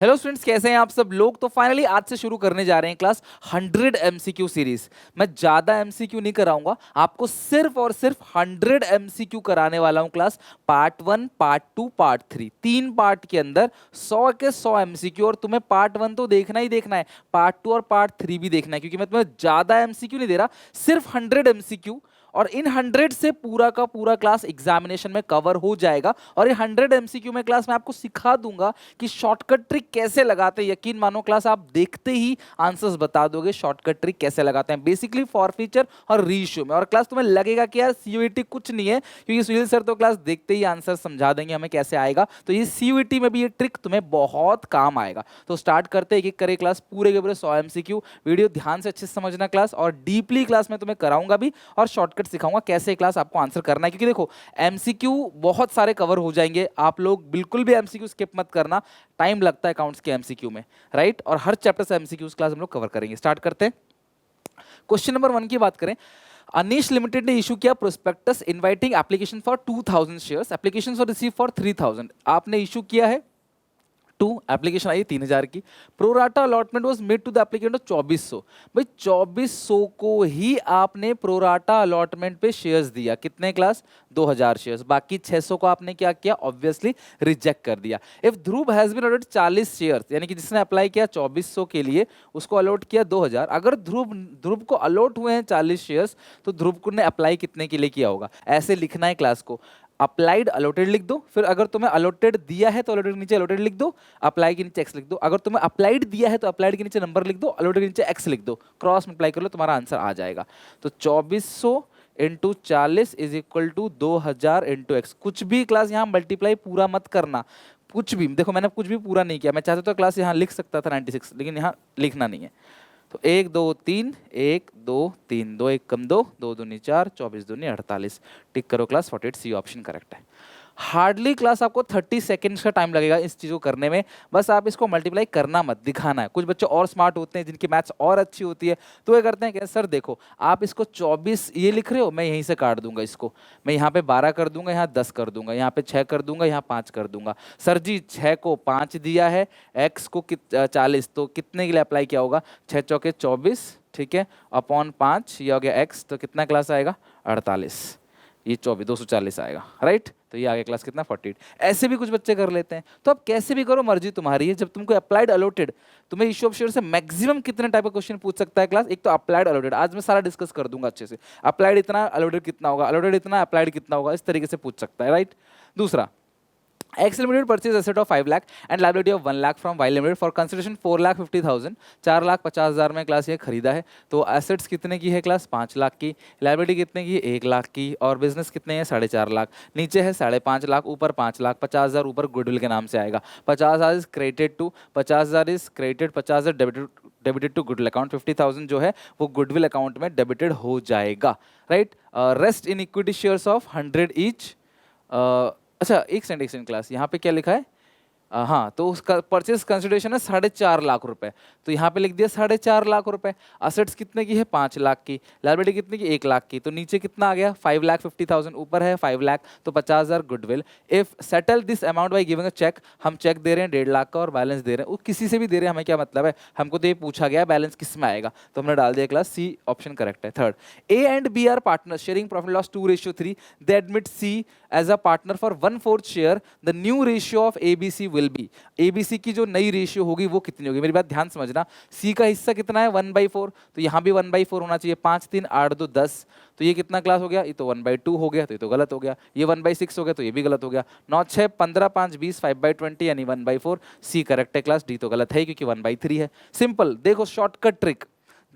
Hello students, कैसे हैं आप सब लोग। तो फाइनली आज से शुरू करने जा रहे हैं क्लास 100 एमसीक्यू सीरीज। मैं ज्यादा एमसीक्यू नहीं कराऊंगा आपको, सिर्फ और सिर्फ 100 एमसीक्यू कराने वाला हूं। Class part 1, part 2, part 3, 3 part के अंदर 100 के 100 एमसीक्यू। और तुम्हें पार्ट 1 तो देखना ही देखना है, पार्ट 2 और पार्ट 3 भी देखना है, क्योंकि मैं तुम्हें ज्यादा एमसीक्यू नहीं दे रहा, सिर्फ 100 एमसीक्यू। और इन 100 से पूरा का पूरा क्लास एग्जामिनेशन में कवर हो जाएगा। और ये 100 एमसीक्यू में क्लास मैं आपको सिखा दूंगा कि शॉर्टकट ट्रिक कैसे लगाते हैं। यकीन मानो क्लास आप देखते ही आंसर्स बता दोगे शॉर्टकट ट्रिक कैसे लगाते हैं, बेसिकली फॉर फीचर और रीशो में। और क्लास तुम्हें लगेगा कि यार सीयूईटी कुछ नहीं है, क्योंकि सुनील सर तो क्लास देखते ही आंसर समझा देंगे हमें कैसे आएगा। तो ये सीयूईटी में भी ये ट्रिक तुम्हें बहुत काम आएगा। तो स्टार्ट करते हैं, एक एक करे क्लास पूरे के पूरे 100 एमसीक्यू। वीडियो ध्यान से अच्छे से समझना क्लास, और डीपली क्लास में तुम्हें कराऊंगा भी, और शॉर्टकट सिखाऊंगा कैसे क्लास आपको आंसर करना है। क्योंकि देखो एमसीक्यू बहुत सारे कवर हो जाएंगे, आप लोग बिल्कुल भी एमसीक्यू स्किप मत करना, टाइम लगता है अकाउंट्स के एमसीक्यू में, राइट। और हर चैप्टर से एमसीक्यू क्लास हम लोग कवर करेंगे। स्टार्ट करते हैं। क्वेश्चन नंबर 1 की बात करें। अनीश लिमिटेड ने इशू किया prospectus inviting application for 2000 shares, application for receive for 3000। आपने इशू किया है 2, एप्लीकेशन आई 3000 की। Pro rata allotment was made to the applicant of 2400। भाई 2400 को ही आपने प्रोराटा अलॉटमेंट पे शेयर्स दिया, कितने क्लास 2000 शेयर्स। बाकी 600 को आपने क्या किया, ऑब्वियसली रिजेक्ट कर दिया। If Dhruv has been allotted 40 shares, यानी कि जिसने अप्लाई किया 2400 के लिए उसको अलॉट किया 2000। अगर ध्रुव ध्रुव को अलॉट हुए हैं 40 शेयर्स, तो ध्रुव ने अप्लाई कितने के लिए किया होगा, ऐसे लिखना है क्लास को। अप्लाइड अलॉटेड लिख दो, फिर अगर तुम्हें अलॉटेड दिया है तो अलॉटेड के नीचे अलॉटेड लिख दो, अप्लाई के नीचे एक्स लिख दो। अगर तुम्हें अप्लाइड दिया है तो अप्लाइड के नीचे नंबर लिख दो, अलॉटेड के नीचे एक्स लिख दो, क्रॉस मल्टीप्लाई कर लो, तुम्हारा आंसर आ जाएगा। तो 2400 into 40 is equal to 2000 into X. कुछ भी क्लास यहाँ मल्टीप्लाई पूरा मत करना, कुछ भी। देखो मैंने कुछ भी पूरा नहीं किया, मैं चाहता तो क्लास यहाँ लिख सकता था 96, लेकिन यहाँ लिखना नहीं है। तो 1 2 3, 1 2 3, 2 1 कम 2, 2 दूनी 4, 24 दूनी 48। टिक करो क्लास, 48 सी ऑप्शन करेक्ट है। हार्डली क्लास आपको 30 सेकेंड्स का टाइम लगेगा इस चीज को करने में। बस आप इसको मल्टीप्लाई करना मत, दिखाना है। कुछ बच्चे और स्मार्ट होते हैं जिनकी मैथ्स और अच्छी होती है, तो ये करते हैं कि सर देखो आप इसको 24 ये लिख रहे हो, मैं यहीं से काट दूंगा इसको, मैं यहाँ पे 12 कर दूंगा, यहाँ 10 कर दूंगा, यहाँ पे 6 कर दूंगा, यहाँ 5 कर दूंगा। सर जी 6 को 5 दिया है, एक्स को 40, तो कितने के लिए अप्लाई किया होगा, 6 चौके 24, ठीक है, अपॉन 5, ये हो गया एक्स, तो कितना क्लास आएगा 48, ये 24 240 आएगा, राइट। तो ये आगे क्लास कितना 48। ऐसे भी कुछ बच्चे कर लेते हैं, तो आप कैसे भी करो, मर्जी तुम्हारी है। जब तुमको अप्लाइड अलॉटेड, तुम्हें इशू ऑफ शेयर से मैक्सिमम कितने टाइप का क्वेश्चन पूछ सकता है क्लास। एक तो अप्लाइड अलॉटेड, आज मैं सारा डिस्कस कर दूंगा अच्छे से। अप्लाइड इतना, अलॉटेड कितना होगा, अलॉटेड इतना, अप्लाइड कितना होगा, इस तरीके से पूछ सकता है, राइट। दूसरा, X Limited purchase asset of 5 lakh and liability of 1 lakh from Y Limited for consideration 4,50,000। 4,50,000 में क्लास ये खरीदा है, तो एसेट्स कितने की है क्लास 5 लाख की, लाइबिलिटी कितने की 1 लाख की, और बिजनेस कितने हैं 4.5 लाख। नीचे है 5.5 लाख, ऊपर 5 लाख, 50,000 ऊपर गुडविल के नाम से आएगा। 50,000 is credited to, 50,000 is credited, 50,000 debited to goodwill account. 50,000 जो है वो गुडविल अकाउंट में डेबिटेड हो जाएगा, right. Rest in equity shares of 100 each. अच्छा एक सेकंड क्लास, यहाँ पे क्या लिखा है, हाँ, तो उसका परचेज कंसिडरेशन है 4.5 लाख रुपए, तो यहाँ पे लिख दिया 4.5 लाख रुपए। असेट्स कितने की है 5 लाख की, लायबिलिटी कितने की 1 लाख की, तो नीचे कितना आ गया 5,50,000, ऊपर है 5 लाख, तो 50,000 goodwill. If settle this amount by giving a cheque, हम चेक दे रहे हैं 1.5 लाख का और बैलेंस दे रहे हैं, वो किसी से भी दे रहे हैं, हमें क्या मतलब है, हमको तो ये पूछा गया बैलेंस किस में आएगा, तो हमने डाल दिया क्लास सी ऑप्शन करेक्ट है। Third, A and B are partner sharing profit loss 2:3, they admit C as a partner for 1/4 share, the new ratio of ABC will be. ABC की जो नई रेशियो होगी वो कितनी होगी, मेरी बात ध्यान समझना। सी का हिस्सा कितना है 1/4, तो यहाँ भी 1/4 होना चाहिए। 5 3 8 2 10, तो ये कितना क्लास हो गया, ये तो 1/2 हो गया, तो ये तो गलत हो गया। ये 1/6 हो गया, तो ये भी गलत हो गया। 9 6 15 5 20, 5/20 यानी 1/4। सी करेक्ट है क्लास, डी तो गलत है क्योंकि 1/3 है। सिंपल, देखो शॉर्टकट ट्रिक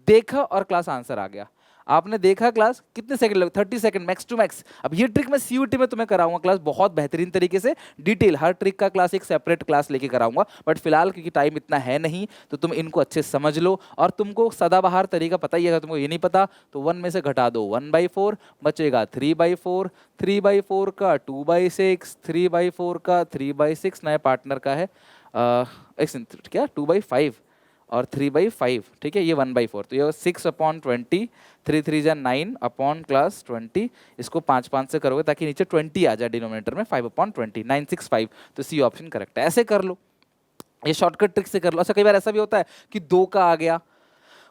देखा और क्लास आंसर आ गया। आपने देखा क्लास, कितने सेकंड लगे, 30 सेकंड मैक्स टू मैक्स। अब ये ट्रिक मैं सीयूटी में तुम्हें कराऊंगा क्लास बहुत बेहतरीन तरीके से, डिटेल हर ट्रिक का क्लास एक सेपरेट क्लास लेके कराऊंगा। बट फिलहाल क्योंकि टाइम इतना है नहीं, तो तुम इनको अच्छे से समझ लो। और तुमको सदाबहार तरीका पता ही है, अगर तुमको ये नहीं पता तो 1 में से घटा दो 1/4, बचेगा 3/4, 3/4 का 2/6, 3/4 का 3/6, नए पार्टनर का है क्या 2/5 और 3/5, ठीक है, ये 1/4, तो ये 6/20, 3 3 जा 9 अपॉन क्लास 20। इसको 5 5 से करोगे ताकि नीचे 20 आ जाए डिनोमिनेटर में, 5/20, 965, तो सी ऑप्शन करेक्ट है। ऐसे कर लो। ये शॉर्टकट ट्रिक से कर लो। अच्छा कई बार ऐसा भी होता है कि 2 का आ गया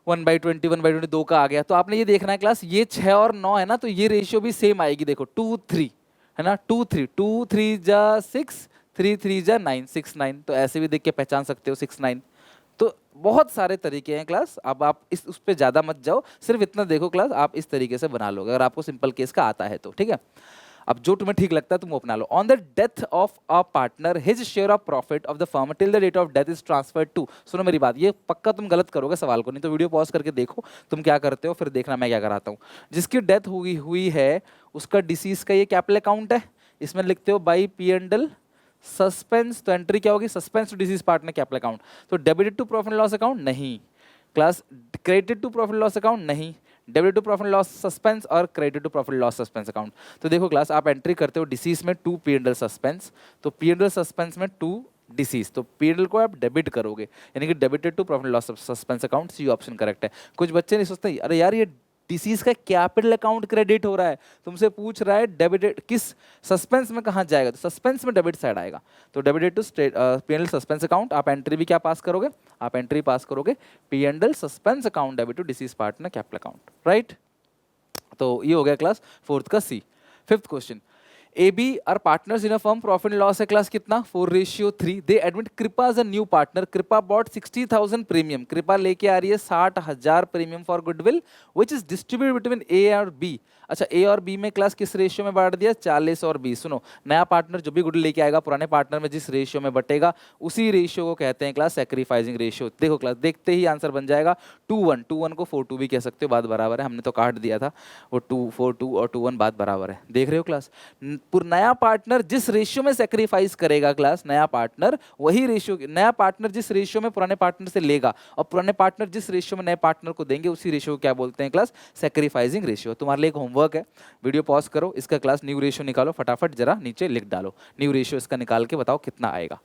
1/20 1/20 2 का आ गया, तो आपने ये देखना है क्लास, ये 6 और 9 है ना, तो ये रेशियो भी सेम आएगी। देखो 2 3 है ना, 2 3 2 3 जा 6 3 3 जा 9 6 9, तो ऐसे भी देख के पहचान सकते हो 6 9। तो बहुत सारे तरीके हैं क्लास, अब आप इस उस पे ज़्यादा मत जाओ, सिर्फ इतना देखो क्लास, आप इस तरीके से बना लोगे अगर आपको सिंपल केस का आता है तो, ठीक है। अब जो तुम्हें ठीक लगता है तुम वो अपना लो। On the death of a partner his share of profit of the firm till the date of death is transferred to. सुनो मेरी बात, ये पक्का तुम गलत करोगे सवाल को, नहीं तो वीडियो पॉज करके देखो तुम क्या करते हो, फिर देखना मैं क्या कराता हूँ। जिसकी डेथ हुई हुई है उसका डिसीज का ये कैपिटल अकाउंट है, इसमें लिखते हो by P and L suspense, तो एंट्री क्या होगी, suspense to deceased partner capital account. तो debited to profit loss account नहीं, class credited to profit loss account नहीं, debited to profit loss suspense और credited to profit loss suspense account. तो देखो class, आप एंट्री करते हो डिसीज में 2 पी एंड एल सस्पेंस, तो पी एंड एल सस्पेंस में 2 डिसीज, तो पी एंड एल को आप डेबिट करोगे, यानी कि debited to profit loss suspense account, C option correct है। कुछ बच्चे नहीं सोचते अरे यार ये डिसीज का कैपिटल अकाउंट क्रेडिट हो रहा है, तुमसे पूछ रहा है डेबिटेड किस सस्पेंस में कहाँ जाएगा, तो सस्पेंस में डेबिट साइड आएगा, तो debited to P suspense account. आप एंट्री भी क्या पास करोगे, आप एंट्री पास करोगे P and L suspense account debit to deceased partner capital account, right. तो ये हो गया क्लास 4th का सी। 5th question, AB are partners in a firm, profit and loss है क्लास कितना 4:3। They admit Kripa as a new partner, Kripa bought 60,000 premium, Kripa लेके आ रही है 60,000 premium for goodwill which is distributed between A और बी। अच्छा ए और बी में क्लास किस रेशियो में बांट दिया, 40 और 20। सुनो, नया पार्टनर जो भी गुडविल लेके आएगा पुराने पार्टनर में जिस रेशियो में बटेगा उसी रेशियो को कहते हैं क्लास सैक्रिफाइसिंग रेशियो। देखो क्लास, देखते ही आंसर बन जाएगा 2:1, 2:1 को 4:2 भी कह सकते हो, बात बराबर है, हमने तो काट दिया था वो 2:4:2 और 2:1 बात बराबर है। देख रहे हो क्लास, नया पार्टनर जिस रेशियो में सेक्रीफाइस करेगा क्लास, नया पार्टनर वही रेशियो, नया पार्टनर जिस रेशियो में पुराने पार्टनर से लेगा और पुराने पार्टनर जिस रेशियो में नए पार्टनर को देंगे उसी रेशियो को क्या बोलते हैं क्लास, सेक्रीफाइसिंग रेशियो। तुम्हारे लिए एक होमवर्क है, वीडियो पॉज करो, इसका क्लास न्यू रेशियो निकालो, फटाफट जरा नीचे लिख डालो न्यू रेशियो, इसका निकाल के बताओ कितना आएगा।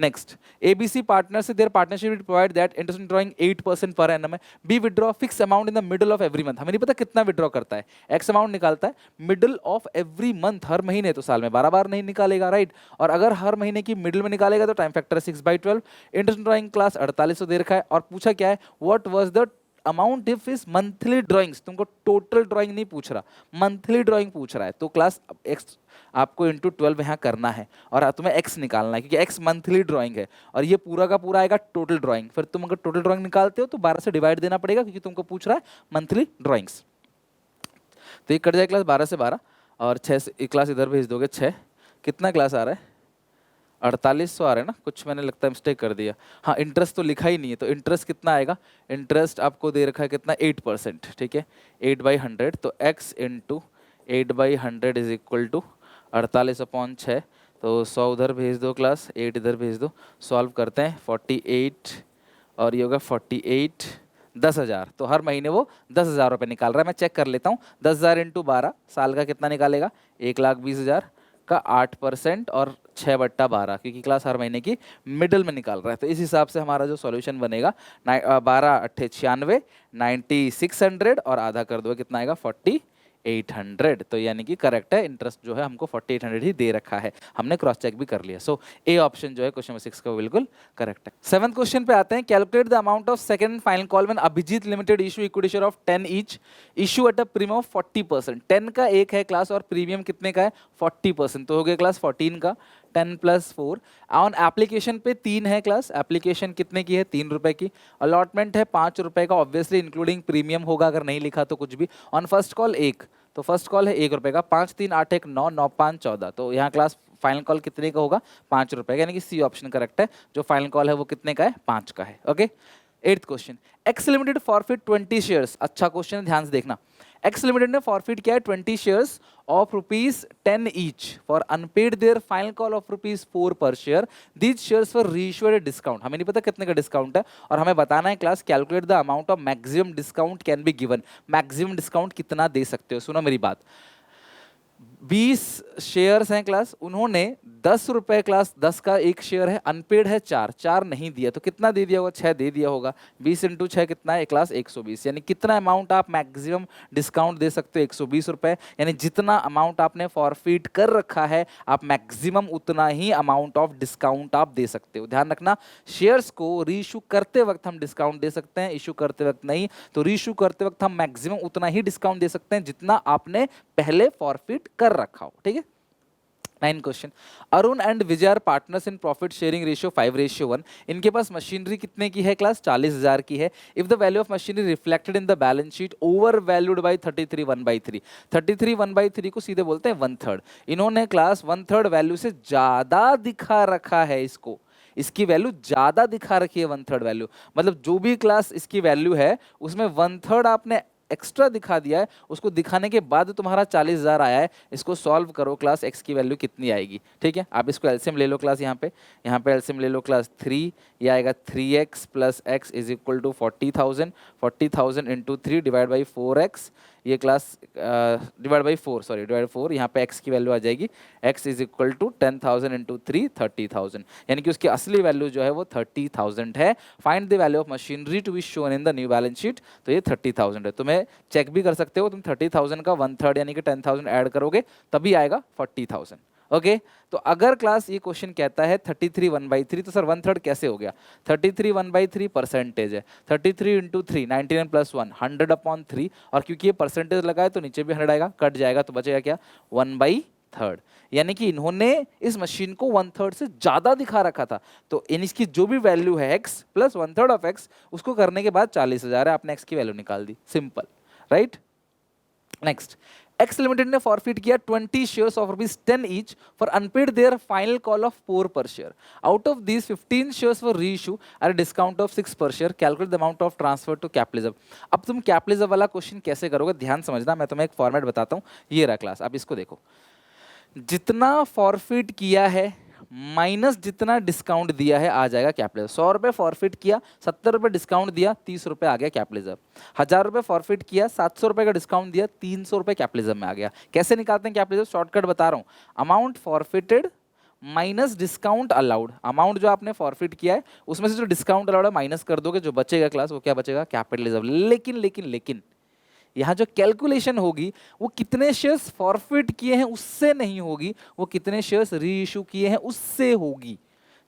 नेक्स्ट, ABC पार्टनर से their partnership will provide that interest drawing 8% per annum है, B withdraw fix amount in the middle of every month. हमें नहीं पता कितना विड्रॉ करता है, एक्स अमाउंट निकालता है मिडल ऑफ एवरी मंथ, हर महीने, तो साल में 12 बार नहीं निकालेगा, राइट। और अगर हर महीने की मिडल में निकालेगा तो time factor 6/12, interest drawing class 4800 दे रखा है, और पूछा क्या है, what was the amount if is monthly drawings, तुमको टोटल ड्राइंग नहीं पूछ रहा, मंथली ड्राइंग पूछ रहा है, तो क्लास एक्स आपको इंटू 12 यहाँ करना है और तुम्हें एक्स निकालना है क्योंकि एक्स मंथली ड्राइंग है और ये पूरा का पूरा आएगा टोटल ड्राइंग। फिर तुम अगर टोटल ड्राइंग निकालते हो तो 12 से डिवाइड देना पड़ेगा क्योंकि तुमको पूछ रहा है मंथली ड्राइंग्स। तो ये कट जाए क्लास 12 से 12 और 6 से क्लास इधर भेज दोगे 6, कितना क्लास आ रहा है 4800 आ रहा है ना, कुछ मैंने लगता है मिस्टेक कर दिया, हाँ इंटरेस्ट तो लिखा ही नहीं है, तो इंटरेस्ट कितना आएगा, इंटरेस्ट आपको दे रखा है कितना 8%, ठीक है 8/100, तो x into 8/100 is equal to 48/6, तो 100 उधर भेज दो क्लास, 8 इधर भेज दो, सॉल्व करते हैं 48 और ये होगा 48 10,000, तो हर महीने वो 10,000 रुपये निकाल रहा है। मैं चेक कर लेता हूँ, 10,000 इंटू 12 साल का कितना निकालेगा, 1,20,000 का 8% और 6/12, क्योंकि क्लास हर महीने की मिडल में निकाल रहा है, तो इस हिसाब से हमारा जो सॉल्यूशन बनेगा 12×8 = 96, 9600 और आधा कर दो कितना आएगा 4800, तो यानी कि करेक्ट है, इंटरेस्ट जो है हमको 4800 ही दे रखा है, हमने क्रॉस चेक भी कर लिया। सो ए ऑप्शन जो है क्वेश्चन नंबर 6 का बिल्कुल करेक्ट है। 7th क्वेश्चन पे आते हैं, calculate the amount of second final call when Abhijit limited issue equity share of 10 each, issue at a premium of 40%। 10 का एक है क्लास और प्रीमियम कितने का है 40%, तो हो गया क्लास 14 का 10 + 4 ऑन एप्लीकेशन पे 3 है क्लास, एप्लीकेशन कितने की है 3 रुपए की, अलॉटमेंट है 5 रुपए का, ऑब्वियसली इंक्लूडिंग प्रीमियम होगा अगर नहीं लिखा तो कुछ भी, ऑन फर्स्ट कॉल 1, तो फर्स्ट कॉल है 1 रुपए का, 5 3 8 1 9 9 5 14, तो यहाँ क्लास फाइनल कॉल कितने का होगा 5 रुपए का, यानी कि सी ऑप्शन करेक्ट है, जो फाइनल कॉल है वो कितने का है 5 का है। Okay 8th question, x limited forfeit 20 shares, अच्छा क्वेश्चन है ध्यान से देखना, एक्स लिमिटेड ने फॉरफिट किया है 20 shares of ₹10 each for unpaid their final call of ₹4 पर share, these shares for reissued at discount, हमें नहीं पता कितने का डिस्काउंट है और हमें बताना है class calculate the amount of maximum discount can be given, maximum discount कितना दे सकते हो। सुनो मेरी बात, 20 शेयर्स हैं क्लास, उन्होंने ₹10 क्लास 10 का एक शेयर है, अनपेड है 4, 4 नहीं दिया तो कितना दे दिया होगा, 6 दे दिया होगा। 20 इंटू 6 कितना है क्लास 120, यानी कितना अमाउंट आप मैक्सिमम डिस्काउंट दे सकते हो, ₹120। यानी जितना अमाउंट आपने फॉरफिट कर रखा है आप मैक्सिमम उतना ही अमाउंट ऑफ डिस्काउंट आप दे सकते हो। ध्यान रखना, शेयर्स को रीइशू करते वक्त हम डिस्काउंट दे सकते हैं, इशू करते वक्त नहीं। तो रीइशू करते वक्त हम मैक्सिमम उतना ही डिस्काउंट दे सकते हैं जितना आपने पहले फॉरफिट कर रखा हो। ठीक है। 9 question, Arun and Vijay are partners in profit sharing ratio 5:1। इनके पास मशीनरी कितने की है क्लास, 40,000 की है। If the value of machinery reflected in the balance sheet over valued by 33 1/3। 33 1/3 को सीधे बोलते हैं 1/3। इन्होंने क्लास 1/3 वैल्यू से ज्यादा दिखा रखा है, इसकी वैल्यू ज्यादा दिखा रखी है 1/3 वैल्यू, मतलब जो भी क्लास इसकी वैल्यू है उसमें 1/3 आपने एक्स्ट्रा दिखा दिया है। उसको दिखाने के बाद तुम्हारा 40,000 आया है। इसको सॉल्व करो क्लास, x की वैल्यू कितनी आएगी। ठीक है, आप इसको एलसीएम ले लो क्लास, यहाँ पे एलसीएम ले लो क्लास 3, ये आएगा 3x plus x is equal to 40,000। 40,000 into 3 divide by 4x, ये क्लास डिवाइड बाई 4, यहाँ पे x की वैल्यू आ जाएगी, x is equal to 10,000 into 3 30,000, यानी कि उसकी असली वैल्यू जो है वो 30,000 है। Find the value of machinery to be shown in the new balance sheet, तो ये 30,000 है। तुम्हें चेक भी कर सकते हो, तुम 30,000 का 1/3 यानी कि 10,000 ऐड करोगे तभी आएगा 40,000। ओके तो अगर क्लास ये क्वेश्चन कहता है 33 1/3, तो सर 1/3 कैसे हो गया, 33 1/3 परसेंटेज है, 33 इंटू 3 99 प्लस 1 100/3, और क्योंकि ये परसेंटेज लगा है तो नीचे भी 100 आएगा, कट जाएगा तो बचेगा क्या 1/3। यानी कि इन्होंने इस मशीन को 1/3 से ज्यादा दिखा रखा था। तो इसकी जो भी वैल्यू है x प्लस 1/3 ऑफ x, उसको करने के बाद 40,000 है, आपने x की वैल्यू निकाल दी, simple, right. Next, X limited ने फॉरफिट किया 20 shares of ₹10 each for unpaid their final call of 4 पर share. Out of these 15 shares for reissue at discount of 6 पर share. Calculate the amount of transfer to capitalism. अब तुम capitalism वाला question कैसे करोगे, ध्यान समझना, मैं तुम्हें एक फॉर्मेट बताता हूँ। ये रहा क्लास, आप इसको देखो, जितना फॉरफिट किया है माइनस जितना डिस्काउंट दिया है आ जाएगा कैपिटलिज्म। 100 रुपये फॉरफिट किया, 70 रुपये डिस्काउंट दिया, 30 रुपये आ गया कैपिटलिज्म। 1000 रुपये फॉरफिट किया, 700 रुपये का डिस्काउंट दिया, 300 रुपये कैपिटलिज्म में आ गया। कैसे निकालते हैं कैपिटलिज्म, शॉर्टकट बता रहा हूँ, amount forfeited minus discount allowed. Amount जो आपने फॉरफिट किया है उसमें से जो डिस्काउंट अलाउड है माइनस कर दोगे, जो बचेगा क्लास वो क्या बचेगा, कैपिटलिज्म। लेकिन लेकिन लेकिन यहाँ जो कैलकुलेशन होगी वो कितने शेयर्स फॉरफिट किए हैं उससे नहीं होगी, वो कितने शेयर्स री इशू किए हैं उससे होगी।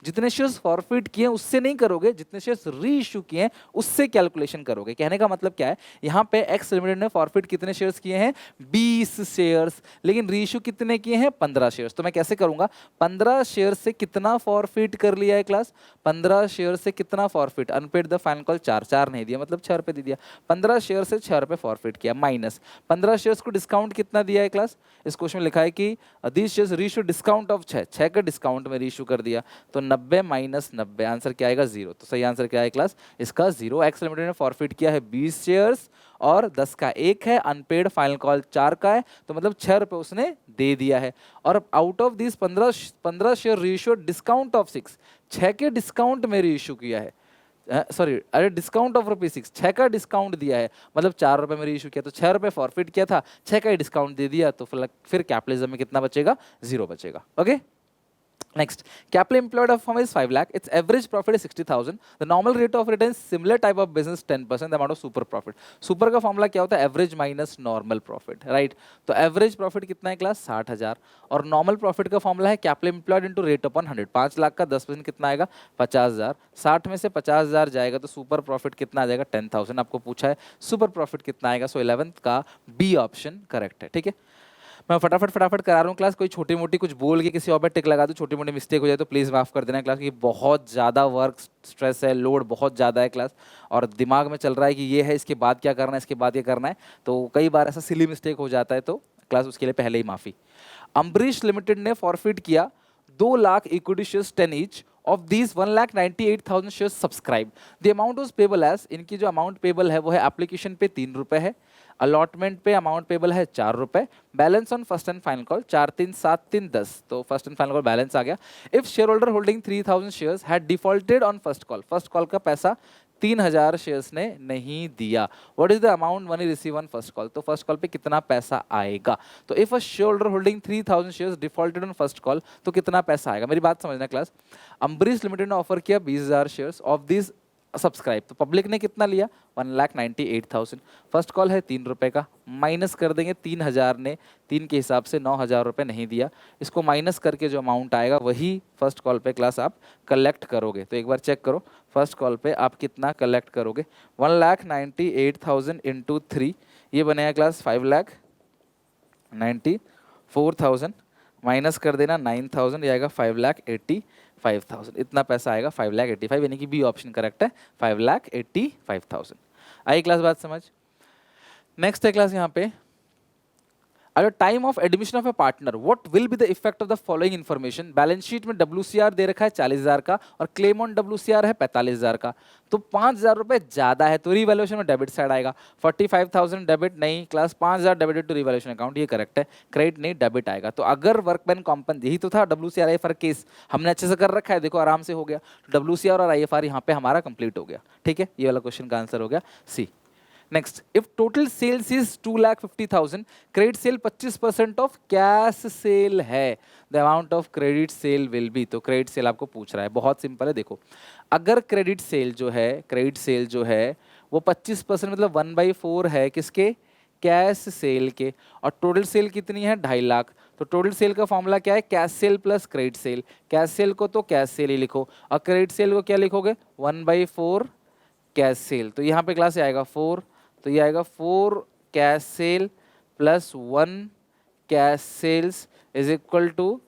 जितने शेयर्स फॉरफिट किए हैं उससे नहीं करोगे, जितने शेयर्स री इशू किए हैं उससे कैलकुलेशन करोगे। कहने का मतलब क्या है, यहाँ पे एक्स लिमिटेड ने फॉरफिट कितने शेयर्स किए हैं, 20 शेयर्स, लेकिन री इशू कितने किए हैं, 15 शेयर्स। तो मैं कैसे करूंगा, 15 शेयर से कितना फॉरफिट कर लिया है क्लास, 15 शेयर से कितना forfeit, unpaid the final call 4 नहीं दिया मतलब 6 रुपये दे दिया, 15 शेयर से 6 रुपये फॉरफिट किया, माइनस 15 शेयर्स को डिस्काउंट कितना दिया है क्लास, इस क्वेश्चन में लिखा है कि दीज शेयर्स री इशू डिस्काउंट ऑफ 6 का डिस्काउंट में री इशू कर दिया, तो 90 माइनस 90, आंसर क्या आएगा 0। तो सही आंसर क्या है क्लास, इसका 0। एक्स लिमिटेड ने फॉरफिट किया है 20 शेयर्स और 10 का 1 है, अनपेड फाइनल कॉल 4 का है, तो मतलब 6 रुपये उसने दे दिया है। और out of this 15 share reissue discount of 6 के डिस्काउंट में रीइश्यू किया है, सॉरी अरे डिस्काउंट ऑफ ₹6, 6 का डिस्काउंट दिया है, मतलब 4 रुपये में रीइश्यू किया, तो 6 रुपये फॉरफिट किया था, 6 का ही डिस्काउंट दे दिया, तो फिर कैपिटलिज्म में कितना बचेगा, 0 बचेगा। Okay Next, capital employed of firm is 5 lakh. Its average profit is 60,000. The normal rate of return is similar type of business 10%. The amount of super profit. Super का फॉर्मूला क्या होता है, average minus normal profit, right. तो average profit कितना है class, 60,000, और normal profit का formula है capital employed into rate upon 100। 5 lakh का 10% कितना आएगा, 50,000। 60 में से 50,000 जाएगा तो सुपर प्रॉफिट कितना आ जाएगा, 10,000। आपको पूछा है सुपर प्रॉफिट कितना आएगा, सो 11th का बी ऑप्शन करेक्ट है। ठीक है, मैं फटाफट करा रहा हूँ क्लास, कोई छोटी मोटी कुछ बोल के किसी और पे टिक लगा दूँ, छोटी मोटी मिस्टेक हो जाए तो प्लीज़ माफ़ कर देना क्लास, क्योंकि बहुत ज़्यादा वर्क स्ट्रेस है, लोड बहुत ज़्यादा है क्लास, और दिमाग में चल रहा है कि ये है इसके बाद क्या करना है, इसके बाद ये करना है, तो कई बार ऐसा सिली मिस्टेक हो जाता है, तो क्लास उसके लिए पहले ही माफ़ी। अम्बरीश लिमिटेड ने फॉरफिट किया 2 lakh equity shares 10 each, of these 1,98,000 shares subscribe. The amount was payable as, इनकी जो अमाउंट पेबल है वो है एप्लीकेशन पे 3 रुपये है, अलॉटमेंट पे अमाउंट पेबल है 4 रुपये, balance on first and final call 4 3 7 3 10, तो first and final call balance आ गया। If share holder holding 3,000 shares had defaulted on first call का पैसा 3000 शेयर्स ने नहीं दिया। What is the amount money receive on first call, तो first call पे कितना पैसा आएगा। तो if a share holder holding 3000 shares defaulted on first call, तो कितना पैसा आएगा। मेरी बात समझना क्लास, अम्बरीश लिमिटेड ने ऑफर किया 20000 शेयर्स, ऑफ दिस सब्सक्राइब, तो पब्लिक ने कितना लिया 1,98,000। फर्स्ट कॉल है 3 रुपए का, माइनस कर देंगे 3000 ने 3 के हिसाब से 9000 रुपये नहीं दिया, इसको माइनस करके जो अमाउंट आएगा वही फर्स्ट कॉल पे क्लास आप कलेक्ट करोगे। तो एक बार चेक करो फर्स्ट कॉल पे आप कितना कलेक्ट करोगे। 1,98,000 इंटू 3 ये बनेगा क्लास 5,94,000, माइनस कर देना 9,000, ये आएगा 5,85,000। इतना पैसा आएगा 5,85,000, यानी कि बी ऑप्शन करेक्ट है 5,85,000। आई क्लास बात समझ। नेक्स्ट है क्लास यहाँ पे, at the time of admission of a partner what will be the effect of the following information। Balance sheet में WCR दे रखा है 40,000 का और क्लेम ऑन WCR है 45,000 का, तो 5,000 रुपए ज्यादा है तो रिवैल्यूएशन में डेबिट साइड आएगा। 45,000 डेबिट नहीं class, 5,000 debited to revaluation account, ये करेक्ट है, क्रेडिट नहीं डेबिट आएगा। तो अगर वर्कमैन कॉम्पन, यही तो था WCR IFR केस, हमने अच्छे से कर रखा है, देखो आराम से हो गया। WCR और IFR यहाँ पे हमारा कंप्लीट हो गया, ठीक है, ये वाला क्वेश्चन का आंसर हो गया C. Next, if total sales is 2,50,000, credit sale 25% of cash sale है, the amount of credit sale will be. तो क्रेडिट सेल आपको पूछ रहा है, बहुत सिंपल है। देखो अगर क्रेडिट सेल जो है वो 25% मतलब 1/4 है किसके, कैश सेल के, और टोटल सेल कितनी है 2.5 लाख। तो टोटल सेल का फॉर्मूला क्या है, cash sale plus credit sale. Cash cell को तो कैश सेल ही लिखो और क्रेडिट सेल को क्या लिखोगे 1/4 कैश सेल। तो यहाँ पे क्लास आएगा 4, तो ये आएगा 4 cash sale plus 1 cash sales is equal to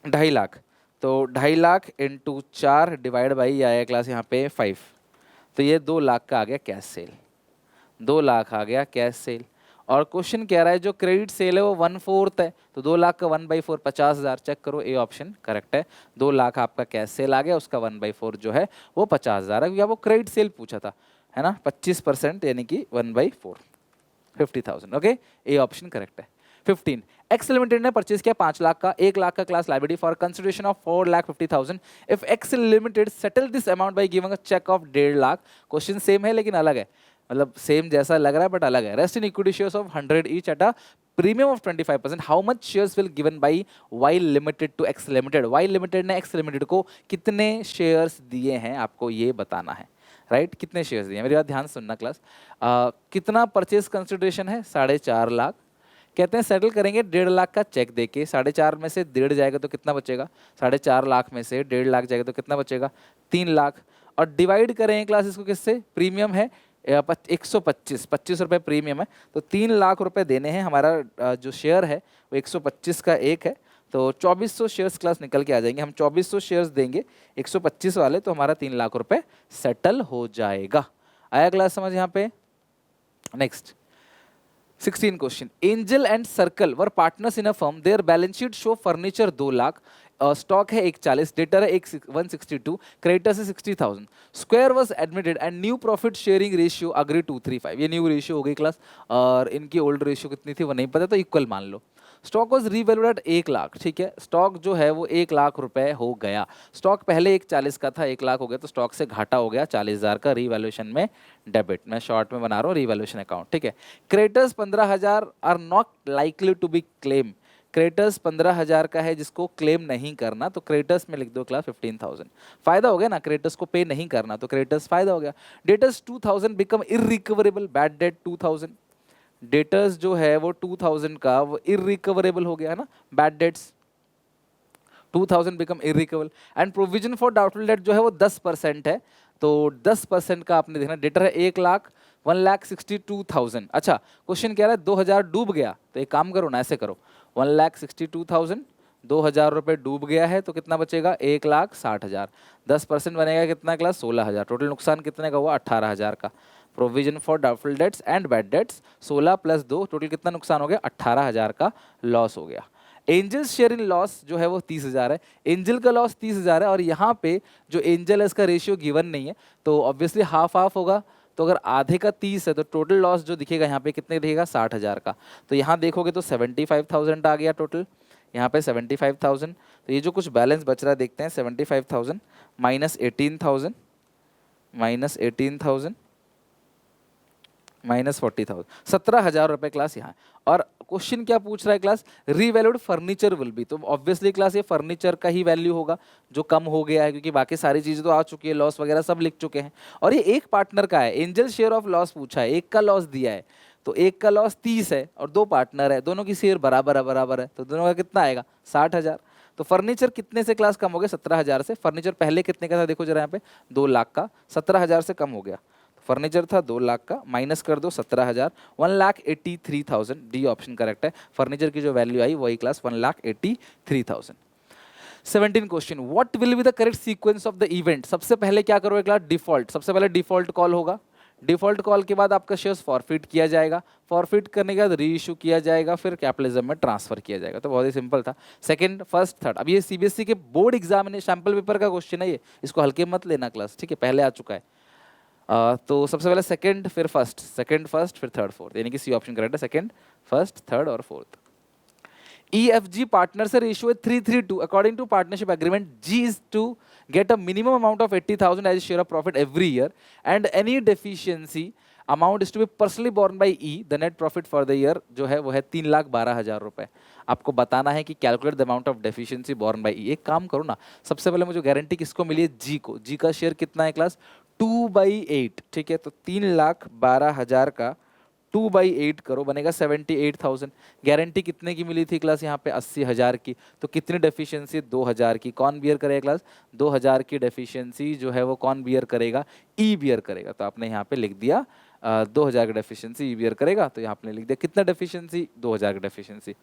2.5 lakh. तो 2.5 लाख इंटू 4 डिवाइड बाई आएगा क्लास यहाँ पे 5, तो ये 2 लाख का आ गया कैश सेल, 2 लाख आ गया कैश सेल। और क्वेश्चन कह रहा है जो क्रेडिट सेल है वो 1/4 है, तो 2 लाख का 1/4 50,000, चेक करो ए ऑप्शन करेक्ट है। 2 लाख आपका कैश सेल आ गया, उसका 1/4 जो है वो 50,000 है, क्योंकि आपको क्रेडिट सेल पूछा था, है ना, 25% यानी कि 1/4 50,000। ओके, ए ऑप्शन करेक्ट है। 15, एक्स लिमिटेड ने परचेज किया 5 लाख का, 1 लाख का class liability for consideration of 4,50,000। If X limited settle this amount by giving a cheque of 1.5 lakh. Question same है लेकिन अलग है, मतलब सेम जैसा लग रहा है बट अलग है। Rest in equity shares of 100 each at a premium of 25%, how much shares will given by Y limited to X limited. Y limited ने एक्स लिमिटेड को कितने शेयर्स दिए हैं आपको ये बताना है, राइट कितने शेयर्स दिए। मेरी बात ध्यान सुनना क्लास। कितना परचेज कंसिडरेशन है 4.5 लाख, कहते हैं सेटल करेंगे 1.5 लाख का चेक देके, 4.5 में से 1.5 जाएगा तो कितना बचेगा, 4.5 लाख में से 1.5 लाख जाएगा तो कितना बचेगा 3 लाख। और डिवाइड करेंगे क्लास इसको किससे, प्रीमियम है 125 रुपये प्रीमियम है, तो 3 लाख रुपए देने हैं। हमारा जो शेयर है वो 125 का एक है, तो 2400 शेयर्स क्लास निकल के आ जाएंगे। हम 2400 शेयर्स देंगे 125 वाले, तो हमारा 3 लाख रुपए सेटल हो जाएगा। आया क्लास समझ यहाँ पे। Next 16 question, angel and circle were partners in a firm, their balance sheet show furniture 2 lakh, stock है 140, डेटर है 162, क्रेडिटर्स है 60,000, square was admitted and new profit sharing ratio agree 235। ये न्यू रेशियो हो गई क्लास, और इनकी ओल्ड रेशियो कितनी थी वो नहीं पता, तो इक्वल मान लो। Stock was revalued at 1 lakh, ठीक है, स्टॉक जो है वो 1 लाख रुपए हो गया। स्टॉक पहले 140 का था, 1 लाख हो गया, तो स्टॉक से घाटा हो गया 40,000 का, रीवैल्यूएशन में डेबिट, मैं शॉर्ट में बना रहा हूँ रीवैल्यूएशन अकाउंट, ठीक है। Creditors 15,000 are not likely to be claim, creditors 15,000 का है जिसको क्लेम नहीं करना, तो क्रेडिटर्स में लिख दो क्लास 15,000। फायदा हो गया ना, क्रेडिटर्स को पे नहीं करना, तो क्रेडिटर्स फायदा हो गया। Debtors 2,000 become irrecoverable, bad debt 2,000, debtors जो है वो 2,000 का वो इररिकवरेबल हो गया है ना, bad debts 2,000 become irrecoverable. And provision for doubtful debt जो है वो 10% है, तो 10% का आपने देखना। डेटर है 1 लाख, 1,62,000। अच्छा, क्वेश्चन कह रहा है 2,000 डूब गया, तो एक काम करो ना, ऐसे करो 1,62,000, 2,000 रुपये डूब गया है तो कितना बचेगा 1,60,000, 10% बनेगा कितना क्लास 16,000, टोटल नुकसान कितने का हुआ 18,000 का। Provision for doubtful debts and bad debts 16 + 2, total कितना नुकसान हो गया 18,000 का लॉस हो गया। एंजल शेयर इन लॉस जो है वो 30,000 है, एंजल का लॉस 30,000 है, और यहाँ पे जो एंजल है इसका रेशियो गिवन नहीं है, तो ऑब्वियसली हाफ हाफ होगा, तो अगर आधे का 30 है तो टोटल लॉस जो दिखेगा यहाँ पे कितने दिखेगा 60,000 का। तो यहाँ देखोगे तो 75,000 आ गया टोटल, यहाँ पे 75,000, तो ये जो कुछ बैलेंस बच रहा है देखते हैं, 75,000 - 18,000 माइनस 18,000 माइनस 40,000, 17,000 रुपए क्लास यहाँ। और क्वेश्चन क्या पूछ रहा है class, revalued furniture will be, तो ऑब्वियसली क्लास ये फर्नीचर का ही वैल्यू होगा जो कम हो गया है, क्योंकि बाकी सारी चीजें तो आ चुकी है, लॉस वगैरह सब लिख चुके हैं। और ये एक पार्टनर का है, एंजल शेयर ऑफ लॉस पूछा है, एक का लॉस दिया है, तो एक का लॉस 30 है और दो पार्टनर है, दोनों की शेयर बराबर है, तो दोनों का कितना आएगा 60,000। तो फर्नीचर कितने से क्लास कम हो गया, 17,000 से। फर्नीचर पहले कितने का था देखो जरा यहाँ पे, 2 लाख का, 17,000 से कम हो गया। फर्नीचर था 2 लाख का, माइनस कर दो 17,000, 1,83,000, डी ऑप्शन करेक्ट है। फर्नीचर की जो वैल्यू आई वही class 1,83,000। 17 question, what will be the correct sequence of the event. सबसे पहले क्या करोगे क्लास, डिफॉल्ट, सबसे पहले डिफॉल्ट कॉल होगा। डिफॉल्ट कॉल के बाद आपका शेयर्स फॉरफिट किया जाएगा, फॉरफिट करने के बाद री इशू किया जाएगा, फिर कैपिटलिज्म में ट्रांसफर किया जाएगा। तो बहुत ही सिंपल था, सेकंड, फर्स्ट, थर्ड। अब ये सीबीएसई के बोर्ड एग्जाम में सैंपल पेपर का क्वेश्चन है ये, इसको हल्के मत लेना क्लास, ठीक है, पहले आ चुका है। तो सबसे पहले सेकंड, फिर फर्स्ट, सेकंड फर्स्ट, फिर थर्ड फोर्थ, यानी कि सी ऑप्शन करेक्ट है, सेकंड फर्स्ट थर्ड और फोर्थ। EFG partner से ratio है 3:3:2. According to partnership agreement, G is to get a minimum amount of 80,000 as a share of profit every year, and any deficiency amount is to be personally borne by E. The net profit for the year जो है वो है 3,12,000 रुपए। आपको बताना है कि calculate the amount of deficiency borne by E. एक काम करो ना, सबसे पहले मुझे गारंटी किसको मिली है, जी को। जी का शेयर कितना है क्लास, 2/8, ठीक है। तो 3,12,000 का 2/8 करो, बनेगा 78,000। गारंटी कितने की मिली थी क्लास यहाँ पे, 80,000 की। तो कितनी डेफिशिएंसी, 2,000 की। कौन बियर करेगा क्लास, 2,000 की डेफिशिएंसी जो है वो कौन बियर करेगा, ई बियर करेगा। तो आपने यहाँ पे लिख दिया 2,000 की डेफिशिएंसी ई बियर करेगा, तो यहाँ आपने लिख दिया कितना डेफिशिएंसी, 2,000 की डेफिशिएंसी।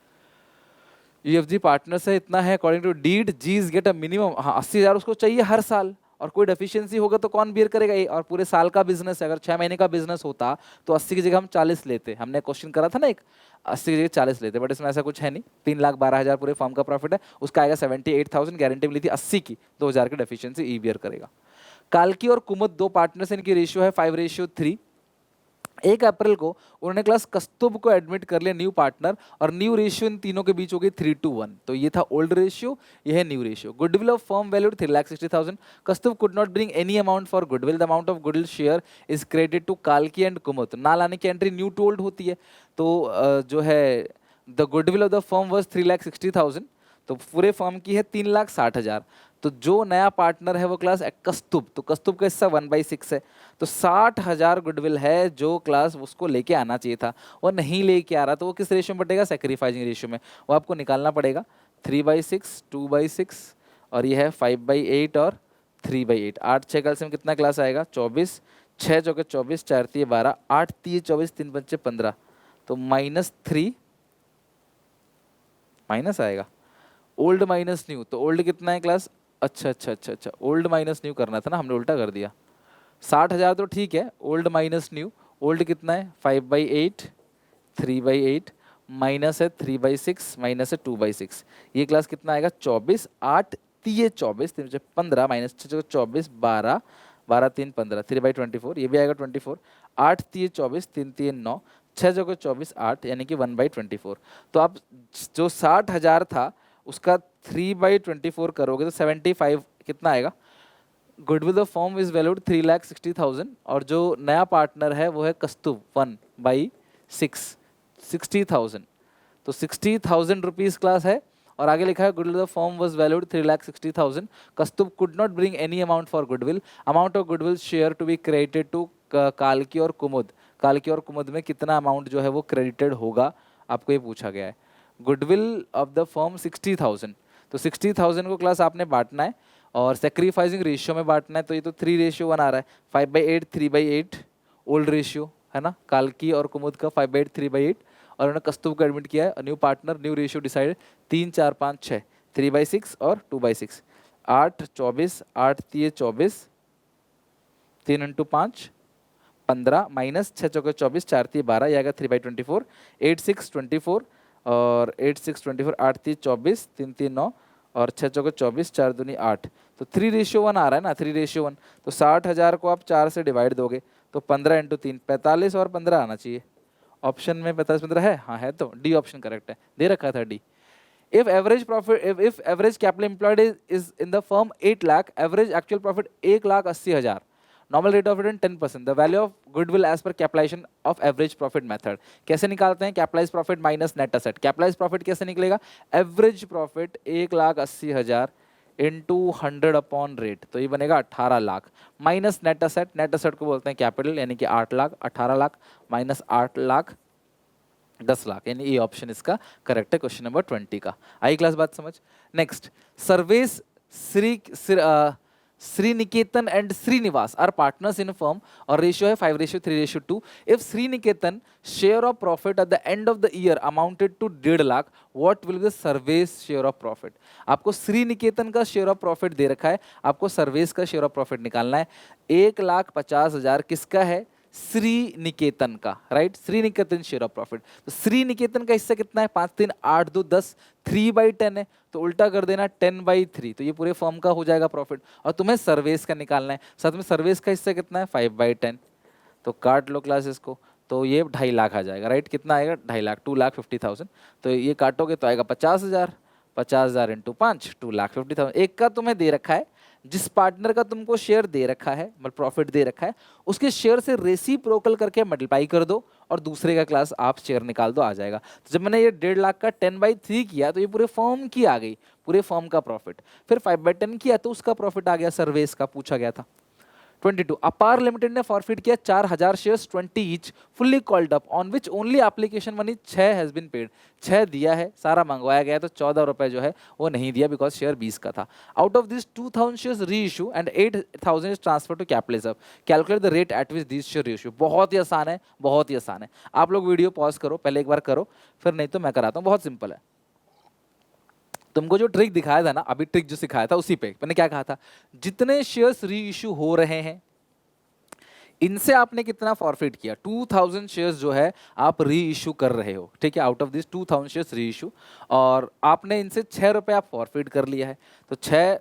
EFG पार्टनर से इतना है, according to deed G's get a minimum, हाँ 80,000 उसको चाहिए हर साल, और कोई डेफिशिएंसी होगा तो कौन बियर करेगा ये। और पूरे साल का बिजनेस है, अगर 6 महीने का बिजनेस होता तो 80 की जगह हम 40 लेते। हमने क्वेश्चन करा था ना एक, 80 की जगह 40 लेते, बट इसमें ऐसा कुछ है नहीं। 3,12,000 पूरे फॉर्म का प्रॉफिट है, उसका आएगा 78,000। गारंटी मिली थी 80 की, 2,000 की डेफिशिएंसी ई बियर करेगा। काल्की और कुमुद दो पार्टनर्स, इनकी रेशियो है 5:3। 1 अप्रैल को उन्होंने क्लास कस्तुभ को एडमिट कर लिया न्यू पार्टनर, और न्यू रेशियो इन तीनों के बीच हो गई 3:1। तो ये था ओल्ड रेशियो, ये है new ratio. Goodwill of firm valued 3,60,000। Kaustubh could not bring any amount for goodwill, the amount of goodwill share is credit to काल्की एंड कुमुद। ना लाने की एंट्री न्यू टू ओल्ड होती है, तो जो है the goodwill of the firm was 3,60,000, तो पूरे फर्म की है 3,60,000। तो जो नया पार्टनर है वो क्लास कस्तुभ, तो कस्तुभ का हिस्सा 1/6 है, तो 60,000 गुडविल है जो क्लास उसको लेके आना चाहिए था, वो नहीं लेके आ रहा। तो वो किस रेशियो में बटेगा, सेक्रीफाइसिंग रेशियो में, वो आपको निकालना पड़ेगा। 3/6, 2/6, और ये है 5/8 और 3/8। 8 6 का में कितना क्लास आएगा, 24, 6 चौके 24, 4 3 12, 8 3 24, 3 5 15, तो -3 माइनस आएगा। ओल्ड माइनस न्यू, तो ओल्ड कितना है क्लास, अच्छा, ओल्ड माइनस न्यू करना था ना, हमने उल्टा कर दिया। 60,000 तो ठीक है, ओल्ड माइनस न्यू, ओल्ड कितना है 5/8, 3/8, माइनस है 3/6, माइनस है 2/6। ये क्लास कितना आएगा, 24, 8 3 24, 3 15, माइनस 6 24, 12, 12 3 15, 3/24, ये भी आएगा 24, 8 3 24, 3 3 9, 6 जगह 24, 8, यानी कि 1/24। तो आप जो 60,000 था उसका 3/24 करोगे तो 75 कितना आएगा। Goodwill the firm is valued 3,60,000, और जो नया पार्टनर है वो है कस्तुभ 1/6, 60,000। तो 60,000 रुपीज क्लास है, और आगे लिखा है goodwill the firm was valued 3,60,000। Kaustubh could not bring any amount for goodwill, amount of goodwill share to be credited to काल्की और कुमुद। काल्की और कुमुद में कितना अमाउंट जो है वो क्रेडिटेड होगा, आपको ये पूछा गया है। गुडविल ऑफ द फर्म 60,000, तो 60,000 को क्लास आपने बांटना है और सेक्रीफाइसिंग रेशियो में बांटना है। तो ये तो 3:1 आ रहा है, 5/8 3/8 ओल्ड रेशियो है ना, काल्की और कुमुद का 5/8 3/8, और उन्होंने कस्तूभ को एडमिट किया है। New partner new ratio decide 3 4 5 6, 3/6 और 2/6, 8 24, 8 3 24, 3 × 5 15, माइनस 6 चौके 24, 4 3 12, ये आएगा 3/24, 8 6 24, और 8 6 24, 8 3 24, 3 3 9, और 6 चौके 24, 4 दूनी 8, तो 3:1 आ रहा है ना, 3:1। तो 60,000 को आप 4 से डिवाइड दोगे तो 15 × 3 45, और 15 आना चाहिए। ऑप्शन में 45 15 है, हाँ है, तो डी ऑप्शन करेक्ट है, दे रखा था D. If average profit, if average capital employed is in the firm 8 lakh, average actual profit 1,80,000, normal rate of return 10%, the value of goodwill as per capitalisation of average profit method. कैसे निकालते हैं? Capitalise profit minus net asset. Capitalise profit कैसे निकलेगा? Average profit 1,80,000 into 100 upon rate, तो ये बनेगा 18 lakh minus net asset. Net asset को बोलते हैं कैपिटल, यानी कि 8 लाख, 18 लाख माइनस 8 लाख 10 लाख, यानी ये ऑप्शन इसका करेक्ट है क्वेश्चन नंबर 20 का। आई क्लास बात समझ? Next, Sarvesh Sriniketan and Srinivas are partners in firm और रेशियो है 5:3:2। If Sriniketan share of profit at the end of the year amounted to 1.5 lakh, what will be the Sarvesh share of profit? आपको श्रीनिकेतन का share of profit दे रखा है, आपको सर्वेश का शेयर ऑफ प्रॉफिट निकालना है। 1,50,000 किसका है? श्रीनिकेतन का, right? Sriniketan share of profit. तो श्रीनिकेतन का हिस्सा कितना है? 5 3 8 2 10, 3/10 है, तो उल्टा कर देना 10/3, तो ये पूरे फर्म का हो जाएगा प्रॉफिट। और तुम्हें सर्वेस का निकालना है, साथ में सर्वेस का हिस्सा कितना है? 5/10, तो काट लो क्लास इसको, तो ये 2.5 लाख आ जाएगा, राइट? कितना आएगा? 2.5 लाख, 2,50,000। तो ये काटोगे तो आएगा 50,000, 50,000 इंटू 5, 2,50,000। एक का तुम्हें दे रखा है, जिस पार्टनर का तुमको शेयर दे रखा है, मतलब प्रॉफिट दे रखा है, उसके शेयर से रेसिप्रोकल करके मल्टीप्लाई कर दो और दूसरे का क्लास आप शेयर निकाल दो, आ जाएगा। तो जब मैंने ये 1.5 लाख का 10/3 किया तो ये पूरे फर्म की आ गई, पूरे फर्म का प्रॉफिट। फिर 5/10 किया तो उसका प्रॉफिट आ गया, सर्वेस का पूछा गया था। 22, अपार लिमिटेड ने फॉरफिट किया 4,000 shares 20 each fully called up on which only application money 6 has been paid. 6 दिया है, सारा मंगवाया गया है, तो 14 रुपए जो है वो नहीं दिया बिकॉज शेयर 20 का था। Out of this 2,000 shares reissue and 8,000 is transfer to capitalism, calculate the rate at which this share reissue. बहुत ही आसान है, बहुत ही आसान है। आप लोग वीडियो पॉज करो, पहले एक बार करो, फिर नहीं तो मैं कराता हूँ, बहुत सिंपल है। तुमको जो ट्रिक दिखाया था ना, अभी ट्रिक जो सिखाया था उसी पे मैंने क्या कहा था, जितने शेयर्स री इशू हो रहे हैं इनसे आपने कितना फॉरफिट किया? 2,000 शेयर्स जो है आप री इशू कर रहे हो, ठीक है? आउट ऑफ दिस 2,000 शेयर्स री इशू, और आपने इनसे 6 रुपए आप फॉरफिट कर लिया है, तो 6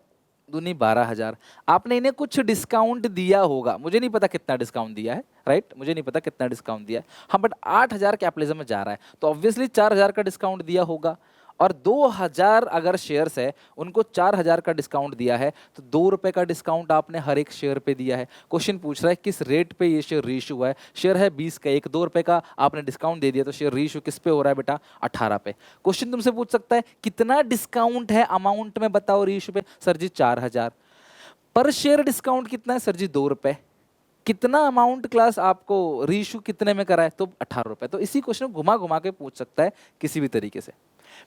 दूनी 12,000। आपने इन्हें कुछ डिस्काउंट दिया होगा, मुझे नहीं पता कितना डिस्काउंट दिया है, राइट? मुझे नहीं पता कितना डिस्काउंट दिया है, हाँ, बट 8,000 कैपिटलिज्म में जा रहा है, तो ऑब्वियसली 4,000 का डिस्काउंट दिया होगा। और 2,000 अगर शेयर्स है, उनको 4,000 का डिस्काउंट दिया है, तो 2 रुपए का डिस्काउंट आपने हर एक शेयर पे दिया है। क्वेश्चन पूछ रहा है किस रेट पे ये शेयर रीइशू हुआ है। शेयर है 20 का, एक 2 रुपए का आपने डिस्काउंट दे दिया, तो शेयर रीइशू किस पे हो रहा है बेटा? 18 पे। क्वेश्चन तुमसे पूछ सकता है कितना डिस्काउंट है अमाउंट में, बताओ रीइशू पे। सर जी 4,000। पर शेयर डिस्काउंट कितना है? सर जी 2 रुपए। कितना अमाउंट क्लास आपको रीइशू कितने में करा है? तो 18 रुपए। तो इसी क्वेश्चन को घुमा घुमा के पूछ सकता है किसी भी तरीके से।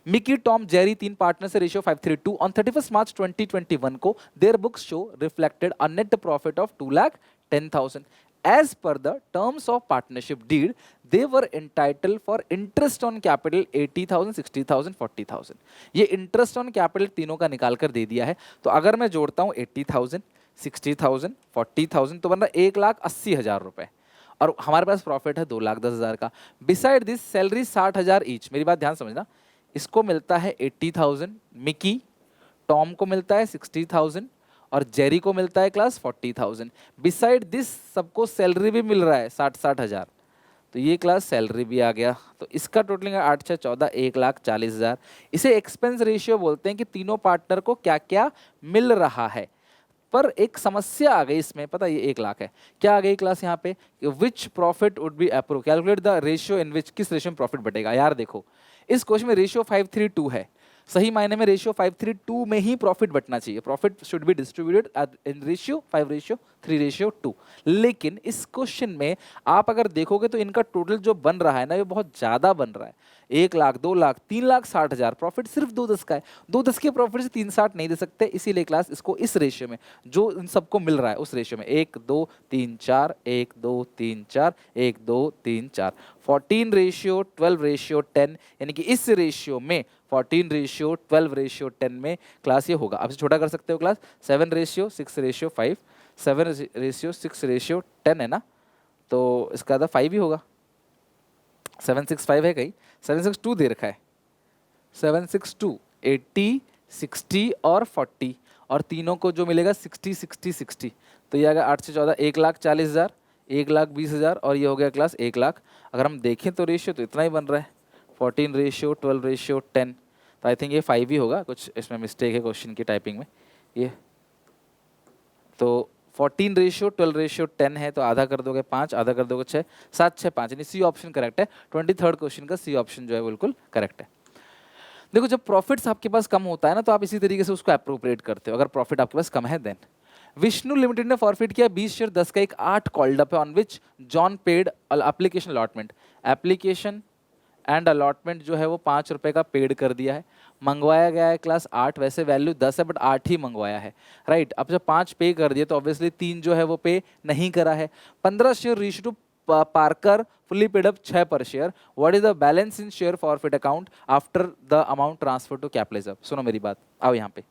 मिकी, टॉम, जेरी 3 पार्टनर से रेशियो 5:3:2 ऑन 31 मार्च 2021 को their books show reflected a net profit of 2,10,000 as per the terms of partnership deed they were entitle for interest on capital 80,000 60,000 40,000। ये इंटरेस्ट ऑन कैपिटल तीनों का निकाल कर दे दिया है। तो अगर मैं जोड़ता हूं 80,000 60,000 40,000 तो बन रहा 1,80,000 रुपए, और हमारे पास प्रॉफिट है 2,10,000 का। Beside this salary 60,000 each. मेरी बात ध्यान समझना, इसको मिलता है 80,000 मिकी, टॉम को मिलता है 60,000 और जेरी को मिलता है क्लास 40,000। बिसाइड दिस सबको सैलरी भी मिल रहा है 60,000, तो ये क्लास सैलरी भी आ गया। तो इसका टोटलिंग 8 6 14 1,40,000। इसे एक्सपेंस रेशियो बोलते हैं कि तीनों पार्टनर को क्या क्या मिल रहा है। पर एक समस्या आ गई इसमें, पता ये 1 लाख है, क्या आ गई क्लास यहाँ पे? Which profit would be approve, calculate the ratio in which, किस रेशियो में प्रॉफिट बटेगा। यार देखो इस क्वेश्चन में रेशियो 5:3:2 है, सही मायने में रेशियो 5:3:2 में ही प्रॉफिट बटना चाहिए। Profit should be distributed in ratio 5:3:2। लेकिन इस क्वेश्चन में आप अगर देखोगे तो इनका टोटल जो बन रहा है ना, ये बहुत ज्यादा बन रहा है। 1 लाख, 2 लाख, 3,60,000, प्रॉफिट सिर्फ 2,10 का है। 2,10 के प्रॉफिट से 3,60 नहीं दे सकते, इसीलिए क्लास इसको इस रेशियो में जो इन सबको मिल रहा है उस रेशियो में 1 2 3 4 1 2 3 4 1 2 3 4 14:12:10, यानी कि इस रेशियो में 14:12:10 में क्लास ये होगा। अब से छोटा कर सकते हो क्लास, 7:6:5, 7:6:10 है ना, तो इसका आधा 5 ही होगा। 765 है कहीं, 762 दे रखा है, 762 80 60 और 40, और तीनों को जो मिलेगा 60 60 60, तो ये आएगा 8 से 14 1,40,000, 1,20,000, और ये हो गया क्लास 1 लाख। अगर हम देखें तो रेशियो तो इतना ही बन रहा है, 14:12:10, तो आई थिंक ये 5 ही होगा, कुछ इसमें मिस्टेक है क्वेश्चन की टाइपिंग में। ये तो 14:12:10 है, तो आधा कर दोगे 5, आधा कर दोगे 6, 7 6 5, यानी सी ऑप्शन करेक्ट है। 23rd क्वेश्चन का सी ऑप्शन जो है बिल्कुल करेक्ट है। देखो जब प्रॉफिट्स आपके पास कम होता है ना, तो आप इसी तरीके से उसको अप्रोप्रिएट करते हो। अगर प्रॉफिट आपके पास कम है देन विष्णु लिमिटेड ने फॉरफिट किया 20 शेयर 10 का एक 8 कॉल्ड अप है, on which John paid application allotment. Application and allotment जो है वो 5 रुपए का पेड कर दिया है। मंगवाया गया है क्लास 8, वैसे वैल्यू 10 है बट 8 ही मंगवाया है, राइट। अब जब 5 पे कर दिए तो ऑब्वियसली 3 जो है वो पे नहीं करा है। 15 share reach to Parker fully paid up 6 पर share. What is the balance in share forfeit account after the amount transfer to capitalism. सुनो मेरी बात, आओ यहाँ पे।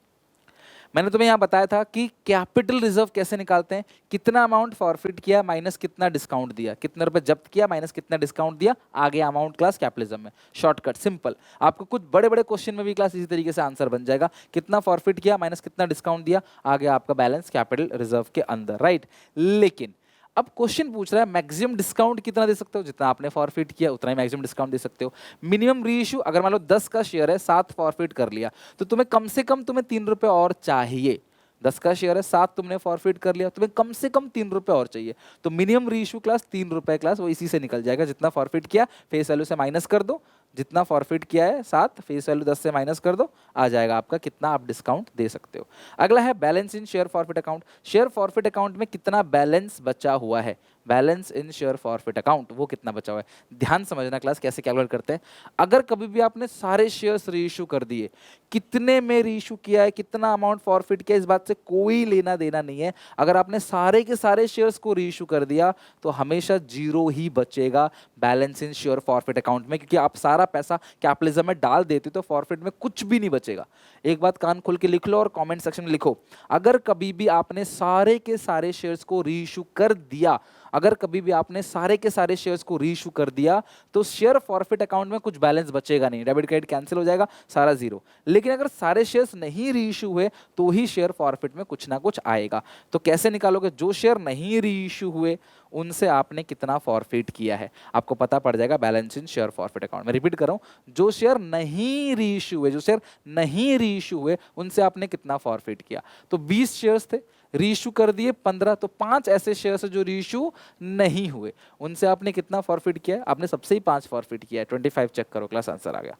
मैंने तुम्हें यहाँ बताया था कि कैपिटल रिजर्व कैसे निकालते हैं, कितना अमाउंट फॉरफिट किया माइनस कितना डिस्काउंट दिया, कितने रुपए जब्त किया माइनस कितना डिस्काउंट दिया, आगे अमाउंट क्लास कैपिटलिज्म में। शॉर्टकट सिंपल, आपको कुछ बड़े बड़े क्वेश्चन में भी क्लास इसी तरीके से आंसर बन जाएगा। कितना फॉरफिट किया माइनस कितना डिस्काउंट दिया, आगे आपका बैलेंस कैपिटल रिजर्व के अंदर, राइट। लेकिन अब क्वेश्चन पूछ रहा है मैक्सिमम डिस्काउंट कितना दे सकते हो, जितना आपने फॉरफिट किया उतना ही मैक्सिमम डिस्काउंट दे सकते हो। मिनिमम रीइश्यू, अगर मान लो 10 का शेयर है 7 फॉरफिट कर लिया, तो तुम्हें कम से कम तुम्हें 3 रुपए और चाहिए। 10 का शेयर है 7 तुमने फॉरफिट कर लिया, तुम्हें कम से कम 3 रुपए और चाहिए। तो मिनिमम रीइश्यू क्लास 3 रुपए क्लास वो इसी से निकल जाएगा। जितना फॉरफिट किया फेस वैल्यू से माइनस कर दो, जितना फॉरफिट किया है 7 फेस वैल्यू 10 से माइनस कर दो, आ जाएगा आपका कितना आप डिस्काउंट दे सकते हो। अगला है balance in share forfeit account. Share forfeit account में कितना बैलेंस बचा हुआ है, balance in share forfeit account वो कितना बचा हुआ है। ध्यान समझना क्लास कैसे कैलकुलेट करते हैं। अगर कभी भी आपने सारे शेयर्स रीइश्यू कर दिए, कितने में रीइश्यू किया है, कितना अमाउंट फॉरफिट किया, इस बात से कोई लेना देना नहीं है। अगर आपने सारे के सारे शेयर्स को रीइश्यू कर दिया तो हमेशा जीरो ही बचेगा balance in share forfeit account में, क्योंकि आप सारा पैसा कैपिटलिज्म में डाल देते तो फॉरफिट में कुछ भी नहीं बचेगा। एक बात कान खोल के लिख लो और कमेंट सेक्शन में लिखो, अगर कभी भी आपने सारे के सारे शेयर्स को रीइश्यू कर दिया, अगर कभी भी आपने सारे के सारे शेयर्स को रीइश्यू कर दिया तो शेयर फॉरफिट अकाउंट में कुछ बैलेंस बचेगा नहीं, डेबिट क्रेडिट कैंसिल हो जाएगा, सारा जीरो। लेकिन अगर सारे शेयर्स नहीं रीइश्यू हुए तो ही शेयर फॉरफिट में कुछ ना कुछ आएगा। तो कैसे निकालोगे, जो शेयर नहीं रीइश्यू हुए उनसे आपने कितना फॉरफिट किया है आपको पता पड़ जाएगा balance in share forfeit account में। रिपीट कर रहा हूं, जो शेयर नहीं रीइश्यू हुए, जो शेयर नहीं रीइश्यू हुए उनसे आपने कितना फॉरफिट किया। तो 20 शेयर्स थे, रीइश्यू कर दिए 15, तो 5 ऐसे शेयर्स जो रीइश्यू नहीं हुए उनसे आपने कितना फॉरफिट किया है, आपने सबसे ही 5 फॉरफिट किया है। 25 चेक करो क्लास, आंसर आ गया।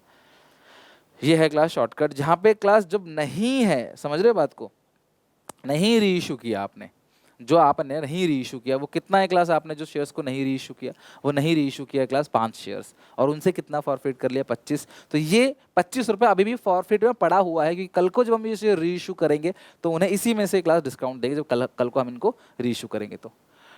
ये है क्लास शॉर्टकट, जहां पे क्लास जब नहीं है, समझ रहे बात को, नहीं रीइश्यू किया आपने, जो आपने नहीं रीइश्यू किया वो कितना है क्लास, आपने जो शेयर्स को नहीं रीइश्यू किया वो नहीं रीइश्यू किया क्लास 5 शेयर्स, और उनसे कितना फॉरफिट कर लिया 25। तो ये 25 रुपये अभी भी फॉरफिट में पड़ा हुआ है, क्योंकि कल को जब हम ये शेयर रीइश्यू करेंगे तो उन्हें इसी में से क्लास डिस्काउंट देंगे, जब कल को हम इनको रीइश्यू करेंगे। तो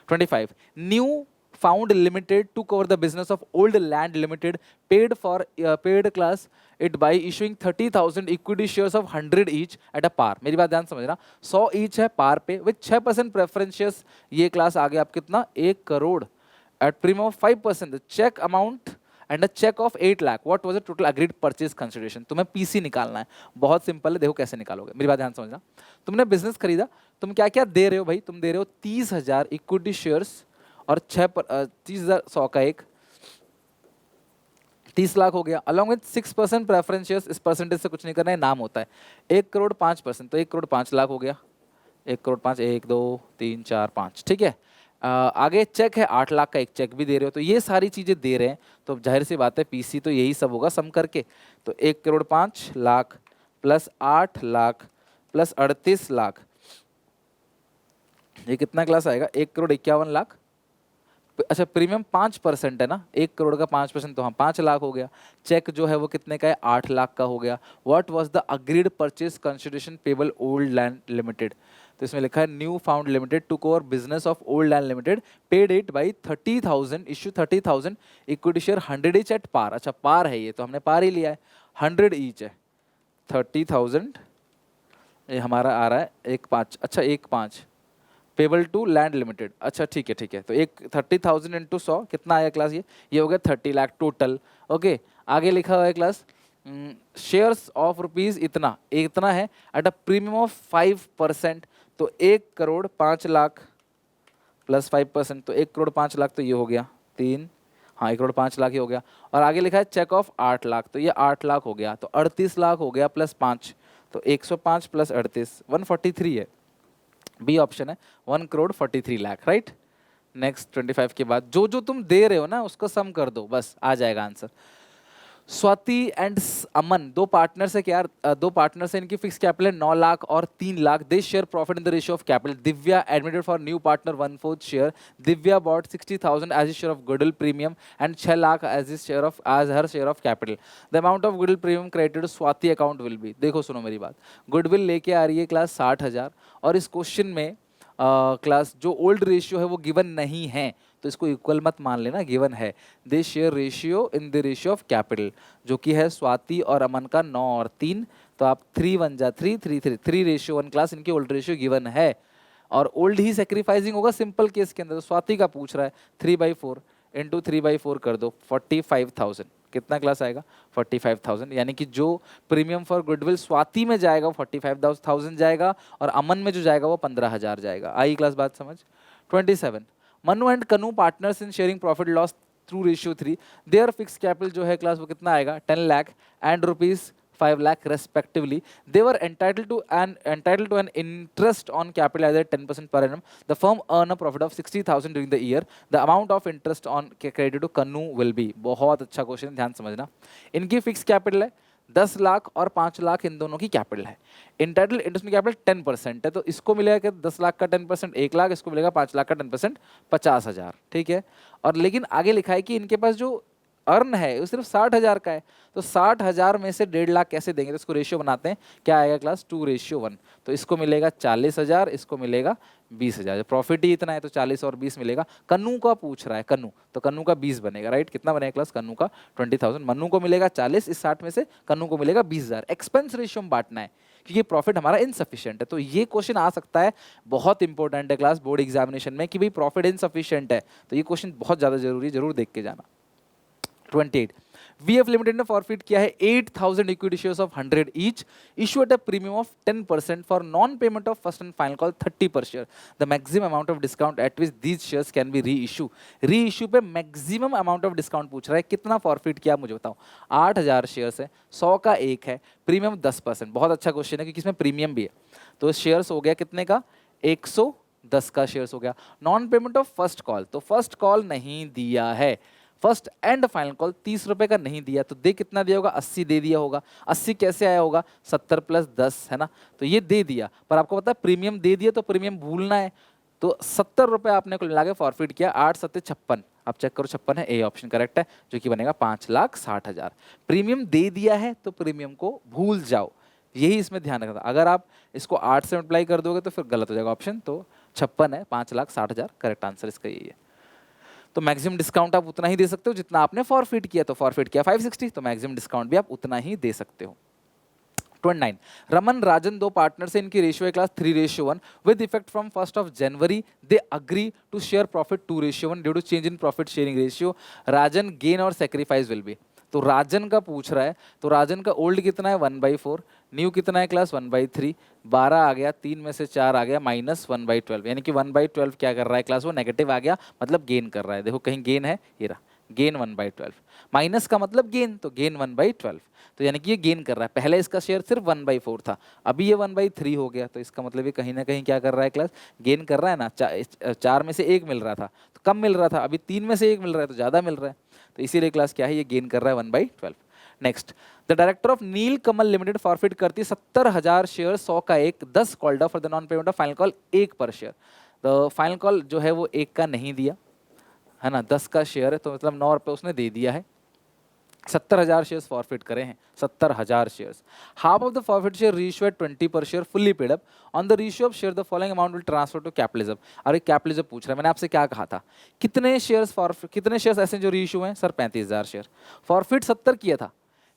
25 new found limited took over the business of old land limited, paid class it by issuing 30,000 equity shares of 100 each at a par। मेरी बात ध्यान समझना, 100 each है par पे विद 6% प्रेफरेंस शेयर्स। ये क्लास आ गया आप कितना, 1 crore at premium of 5%, cheque amount and a cheque of 8 लाख। What was the total agreed purchase consideration. तुम्हें पीसी निकालना है, बहुत सिंपल है, देखो कैसे निकालोगे। मेरी बात ध्यान समझना, तुमने बिजनेस खरीदा, तुम क्या क्या दे रहे हो भाई, तुम दे रहे हो 30,000 इक्विटी शेयर्स और 30,000 100 का एक 30 लाख हो गया, अलॉन्ग विद 6% प्रेफरेंस शेयर्स। इस परसेंटेज से कुछ नहीं करना है, नाम होता है। 1 करोड़ 5%, तो 1 करोड़ 5 लाख हो गया। 1 करोड़ 5, 1 2 3 4 5, ठीक है। आगे चेक है 8 लाख का, एक चेक भी दे रहे हो, तो ये सारी चीजें दे रहे हैं, तो जाहिर सी बात है पीसी तो यही सब होगा सम करके। तो 1 करोड़ 5 लाख प्लस 8 लाख प्लस 38 लाख, ये कितना क्लास आएगा, 1 करोड़ 51 लाख। अच्छा प्रीमियम 5% है ना, 1 करोड़ का 5%, तो हाँ 5 लाख हो गया। चेक जो है वो कितने का है, 8 लाख का हो गया। What was the agreed purchase consideration payable old land limited. तो इसमें लिखा है new found limited took over business of old land limited, paid it by 30,000, issue 30,000 equity share 100 each at par. अच्छा पार है ये, तो हमने पार ही लिया है, 100 ईच है, 30,000 ये हमारा आ रहा है 1.5। अच्छा 1.5 पेबल टू लैंड लिमिटेड। अच्छा ठीक है ठीक है, तो एक 30,000 इंटू 100 कितना आया क्लास, ये हो गया 30 लाख टोटल। ओके आगे लिखा हुआ है क्लास शेयर्स ऑफ रुपीज इतना, इतना है एट अ प्रीमियम ऑफ 5%, तो 1 करोड़ 5 लाख प्लस 5%, तो 1 करोड़ 5 लाख, तो ये हो गया 3, हाँ 1 करोड़ 5 लाख ही हो गया। और आगे लिखा है चेक ऑफ 8 लाख, तो ये 8 लाख हो गया, तो 38 लाख हो गया प्लस 5, तो 105 प्लस 38 143 है। बी ऑप्शन है 1,43,00,000 राइट। नेक्स्ट 25 के बाद जो जो तुम दे रहे हो ना उसको सम कर दो, बस आ जाएगा आंसर। स्वाति एंड अमन दो पार्टनर्स है क्या यार, दो पार्टनर्स है, इनकी फिक्स कैपिटल है 9 लाख और 3 lakh. They share profit in the ratio of capital. Divya admitted for new partner 1/4 share. Divya bought 60,000 as a share of goodwill premium and 6 lakh as her share of capital. The amount of goodwill premium credited Swati account will be. देखो सुनो मेरी बात, goodwill लेके आ रही है class 60,000 और इस क्वेश्चन में क्लास जो ओल्ड रेशियो है वो गिवन नहीं है, तो इसको इक्वल मत मान लेना, गिवन है। They share ratio in the ratio of capital, जो कि है स्वाति और अमन का 9 और 3, तो आप 3 1 जा 3 3 3 3 रेशियो 1 क्लास, इनकी ओल्ड रेशियो गिवन है और ओल्ड ही सेक्रीफाइसिंग होगा सिंपल केस के अंदर। तो स्वाति का पूछ रहा है 3/4 इंटू 3/4 कर दो 45,000, कितना क्लास आएगा 45,000, यानी कि जो प्रीमियम फॉर गुडविल स्वाति में जाएगा वो 45,000 जाएगा और अमन में जो जाएगा वो 15,000 जाएगा। आई क्लास बात समझ। 27 Manu and Kanu partners in sharing profit loss through ratio 3। Their fixed capital जो है क्लास वो कितना आएगा 10 lakh and ₹5 lakh respectively. They were entitled to an interest on capital either 10% per annum. The firm earn a profit of 60,000 during the year. The amount of interest on credit to Kanu will be. बहुत अच्छा question, ध्यान समझना। इनकी fix capital है 10 लाख और 5 लाख, इन दोनों की capital है। इंटाइटल इंटरेस्ट कैपिटल 10% है, तो इसको मिलेगा कि 10 लाख का 10% 1 लाख, इसको मिलेगा 5 लाख का 10% 50,000, ठीक है। और लेकिन आगे लिखा है कि इनके पास जो अर्न है वो सिर्फ 60,000 का है, तो 60,000 में से 1.5 लाख कैसे देंगे, तो इसको रेशियो बनाते हैं, क्या आएगा क्लास 2:1। तो इसको मिलेगा 40,000, इसको मिलेगा 20,000। प्रॉफिट ही इतना है तो 40 और 20 मिलेगा। कन्नू का पूछ रहा है, कन्नू, तो कन्नू का 20 बनेगा राइट। कितना बनेगा क्लास कन्नू का 20,000, मन्नू को मिलेगा 40, इस 60 में से कन्नू को मिलेगा 20,000। एक्सपेंस रेशियो में बांटना है क्योंकि प्रॉफिट हमारा इनसफिशिएंट है, तो ये क्वेश्चन आ सकता है, बहुत इंपॉर्टेंट है क्लास बोर्ड एग्जामिनेशन में कि भाई प्रॉफिट इनसफिशिएंट है, तो ये क्वेश्चन बहुत ज्यादा जरूरी है, जरूर देख के जाना। 28 VF Limited ने फॉरफिट किया है 8,000 equity shares of 100 each, issue at a premium of 10% for non payment of first and final call 30 पर share. The maximum amount of discount at which these shares can be री issue. री issue पे maximum amount of discount पूछ रहा है, कितना forfeit किया मुझे बताओ। 8,000 शेयर्स है, 100 का एक है, प्रीमियम 10%। बहुत अच्छा क्वेश्चन है क्योंकि इसमें प्रीमियम भी है, तो शेयर्स हो गया कितने का 110 का शेयर्स हो गया। Non payment of first call, तो फर्स्ट कॉल नहीं दिया है, फर्स्ट एंड फाइनल कॉल 30 रुपए का नहीं दिया, तो दे कितना दिया होगा 80 दे दिया होगा। 80 कैसे आया होगा 70 + 10 है ना, तो ये दे दिया, पर आपको पता है प्रीमियम दे दिया तो प्रीमियम भूलना है, तो 70 रुपए आपने को मिला के फॉरफिट किया। 8 7 56, आप चेक करो 56 है, ए ऑप्शन करेक्ट है, जो कि बनेगा 5,60,000। प्रीमियम दे दिया है तो प्रीमियम को भूल जाओ, यही इसमें ध्यान रखना था। अगर आप इसको 8 से मल्टीप्लाई कर दोगे तो फिर गलत हो जाएगा ऑप्शन, तो 56 है, 5,60,000 करेक्ट आंसर इसका यही है। तो मैक्सिमम डिस्काउंट आप उतना ही दे सकते हो जितना आपने फॉरफिट किया, तो फॉरफिट किया 560, तो मैक्सिमम डिस्काउंट भी आप उतना ही दे सकते हो। 29 रमन राजन दो पार्टनर्स है, इनकी रेशियो है class 3:1 with effect from 1 January. They agree to share profit 2:1 due to change in profit sharing ratio. Rajan gain और सेक्रीफाइस विल बी। तो राजन का पूछ रहा है, तो राजन का ओल्ड कितना है 1/4, न्यू कितना है क्लास 1/3, 12 आ गया, 3 में से 4 आ गया, -1/12, यानी कि 1/12 क्या कर रहा है क्लास वो नेगेटिव आ गया, मतलब गेन कर रहा है। देखो कहीं गेन है, ये रहा गेन 1/12, माइनस का मतलब गेन, तो गेन 1/12, तो यानी कि ये गेन कर रहा है। पहले इसका शेयर सिर्फ 1/4 था, अभी ये 1/3 हो गया, तो इसका मतलब ये कहीं ना कहीं क्या कर रहा है क्लास गेन कर रहा है ना। 4 में से 1 मिल रहा था तो कम मिल रहा था, अभी 3 में से 1 मिल रहा है तो ज़्यादा मिल रहा है, तो इसीलिए क्लास क्या है ये गेन कर रहा है 1/12। Next, the director of Neel Kamal limited forfeit करती है 70,000 शेयर, 100 का एक, 10 called for the non payment of final call 1 पर शेयर। तो फाइनल कॉल जो है वो 1 का नहीं दिया है ना, 10 का शेयर है, तो मतलब 9 रुपये उसने दे दिया है। 70,000 शेयर्स फॉरफिट करे हैं, 70,000 shares. Half of the forfeit share ratio at 20 per share fully paid up on the ratio of share the following amount will transfer to capitalism. अरे कैपिटलिज्म पूछ रहा है, मैंने आपसे क्या कहा था, कितने शेयर्स ऐसे जो रीइश्यू हैं सर 35,000 शेयर, फॉरफिट 70 किया था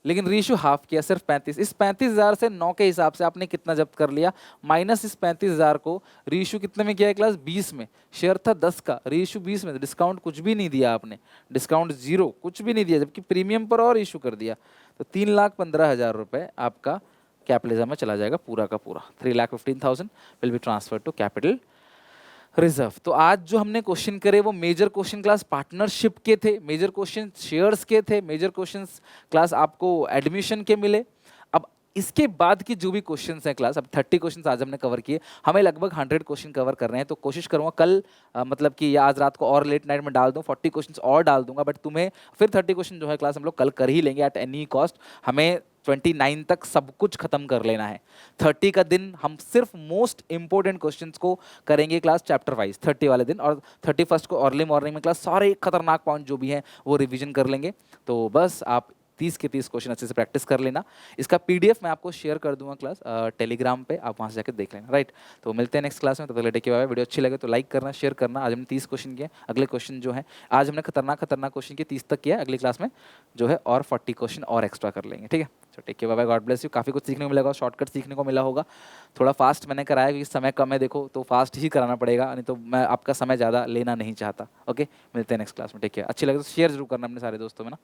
लेकिन रेशियो हाफ किया सिर्फ 35। इस 35,000 से 9 के हिसाब से आपने कितना जब्त कर लिया, माइनस इस 35,000 को रेशियो कितने में किया है क्लास 20 में, शेयर था 10 का, रेशियो 20 में, डिस्काउंट कुछ भी नहीं दिया आपने, डिस्काउंट 0 कुछ भी नहीं दिया, जबकि प्रीमियम पर और इशू कर दिया, तो 3,15,000 रुपये आपका कैपिटलिज्म में चला जाएगा पूरा का पूरा। 3,15,000 will be transfer to capital reserve. तो आज जो हमने क्वेश्चन करे वो मेजर क्वेश्चन क्लास पार्टनरशिप के थे, मेजर क्वेश्चन शेयर्स के थे, मेजर क्वेश्चन क्लास आपको एडमिशन के मिले। अब इसके बाद की जो भी क्वेश्चंस हैं क्लास, अब 30 क्वेश्चंस आज हमने कवर किए, हमें लगभग 100 क्वेश्चन कवर कर रहे हैं, तो कोशिश करूंगा कल मतलब कि या आज रात को और लेट नाइट में डाल दूं, 40 क्वेश्चंस और डाल दूंगा, बट तुम्हें फिर 30 क्वेश्चन जो है क्लास हम लोग कल कर ही लेंगे एट एनी कॉस्ट। हमें 29 तक सब कुछ खत्म कर लेना है। 30 का दिन हम सिर्फ मोस्ट इंपॉर्टेंट क्वेश्चंस को करेंगे क्लास चैप्टर वाइज 30 वाले दिन, और 31st को अर्ली मॉर्निंग में क्लास सारे खतरनाक पॉइंट जो भी हैं वो रिवीजन कर लेंगे। तो बस आप 30 के 30 क्वेश्चन अच्छे से प्रैक्टिस कर लेना। इसका पीडीएफ मैं आपको शेयर कर दूंगा क्लास टेलीग्राम पे, आप वहाँ से जाकर देख लेना, राइट। तो मिलते हैं नेक्स्ट क्लास में, तब तक लेटे के बाय। वीडियो अच्छी लगे तो लाइक करना, शेयर करना। आज हमने 30 क्वेश्चन किए, अगले क्वेश्चन जो है आज हमने खतरनाक खतरनाक क्वेश्चन किए 30 तक किया, अगली क्लास में जो है और 40 क्वेश्चन और एक्स्ट्रा कर लेंगे, ठीक है। तो take care, bye bye, God bless you. काफ़ी कुछ सीखने को मिलेगा, शॉर्टकट सीखने को मिला होगा। थोड़ा फास्ट मैंने कराया क्योंकि समय कम है, देखो तो फास्ट ही कराना पड़ेगा, नहीं तो मैं आपका समय ज़्यादा लेना नहीं चाहता। ओके, मिलते हैं नेक्स्ट क्लास में, टेक केयर। अच्छी लगे तो शेयर जरूर करना अपने सारे दोस्तों में ना।